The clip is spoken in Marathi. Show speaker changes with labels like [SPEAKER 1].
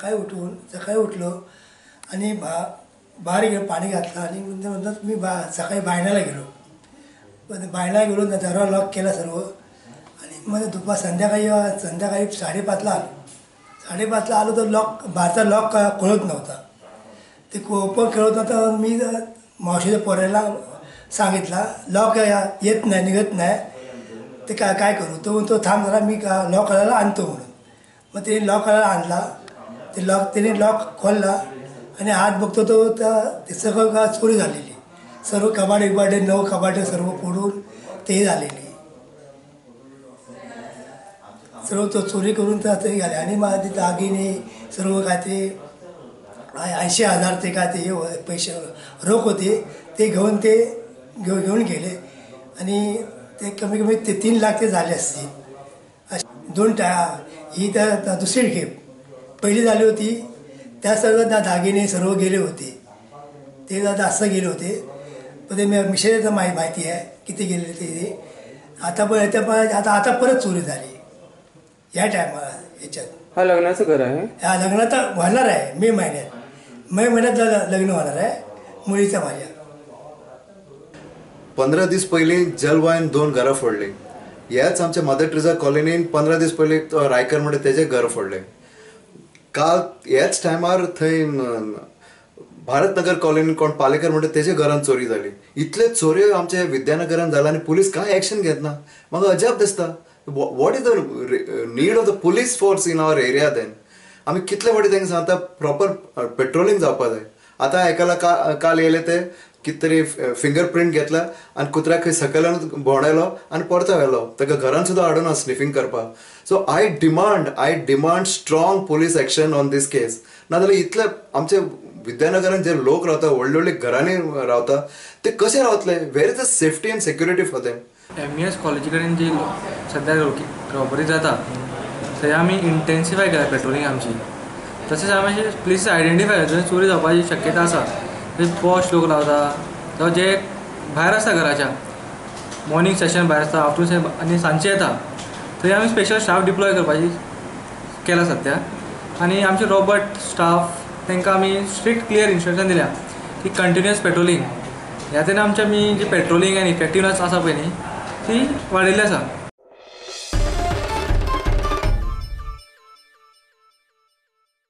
[SPEAKER 1] सकाळी उठलो आणि बाहेर गेलो, पाणी घातलं आणि म्हणतात मी सकाळी बायणाला गेलो. बायणाला गेलो, दरवाजा लॉक केला सर्व आणि मग संध्याकाळी 5:30ला आलो. 5:30ला आलो तर बाहेरचा लॉक खोलत नव्हता. ते ओपन खेळत नव्हता. मी मावशीच्या पोराला सांगितला लॉक येत नाही, निघत नाही, ते काय करू. तो थांब जरा, मी लॉक करायला आणतो म्हणून. मग ते लॉक करायला आणला. त्याने लॉक खोलला आणि हात बघतो ते सगळं चोरी झालेली. सर्व कबाडे 9 कबाडे सर्व फोडून ते झालेली. सर्व तो चोरी करून ते झाले आणि मग ते दागिने सर्व काय ते 80,000 ते काय ते पैसे रोख होते ते घेऊन घेऊन गेले आणि ते कमी ते 3 लाख ते झाले असतील. 2 ही तर दुसरी खेप. पहिली झाली होती त्या सर्व दागिने सर्व गेले होते, ते जास्त गेले होते. पण ते मिशेचं माहिती आहे किती गेले ते. आता आता परत चोरी झाली या टायमाला. याच्यात
[SPEAKER 2] हा लग्नाचं घर आहे.
[SPEAKER 1] हा लग्नात होणार आहे मे महिन्यात लग्न होणार आहे मुलीचं माझ्या.
[SPEAKER 3] 15 दिवस पयलीं जलवायन 2 घरां फोडली. ह्याच आमच्या मदर ट्रेसा कॉलनीन 15 दीस पयलीं रायकर म्हणटा तेजे घर फोडले. काल ह्याच टायमार थंय भारतनगर कॉलनीन कोण पालेकर म्हणटा तेजे घरान चोरी जाली. इतले चोऱ्यो आमच्या विद्यानगरान जाला आनी पुलीस कांय एक्शन घेतना. म्हाका अजाप दिसता. What is the need of the police force in our area then. आमी कितले फावटी तांकां सांगता प्रॉपर पेट्रोलिंग जावपा जाय. आतां आयकलां काल येयले ते कितें तरी फिंगर प्रिंट घेतला आनी कुत्र्याक खंय सकयल्यान भोंवडायलो आनी परतो व्हेलो. ताका घरान सुद्दां हाडून स्निफींग करपाक. So I demand strong police action on these case. नाजाल्यार इतले आमचे विद्यानगरान जे लोक रावता, व्हडली घरांनी रावता, ते कशे रावतले? Where is the safety and security for them?
[SPEAKER 2] MES कॉलेजी कडेन जी सद्या रॉबरी जाता थंय आमी इंटेन्सिफाय केला पेट्रोलिंग आमची. तशेंच आमी प्लेसीस आयडेंटिफाय केला थंय चोरी जावपाची शक्यता आसा. थंय पॉश लोक रावता जावं जे भायर आसता घराच्या, मॉर्निंग सेशन भायर आसता, आफ्टरनून सेशन आनी सांजचे येता, थंय आमी स्पेशल स्टाफ डिप्लॉय करपाची केला सद्या. आनी आमचे रॉबर्ट स्टाफ तांकां आमी स्ट्रिक्ट क्लियर इन्स्ट्रक्शन दिल्या की कंटिन्युअस पेट्रोलिंग. ह्या तरेन आमची जी पेट्रोलिंग आनी इफेक्टिवनेस आसा पळय न्ही ती वाडयल्ली आसा.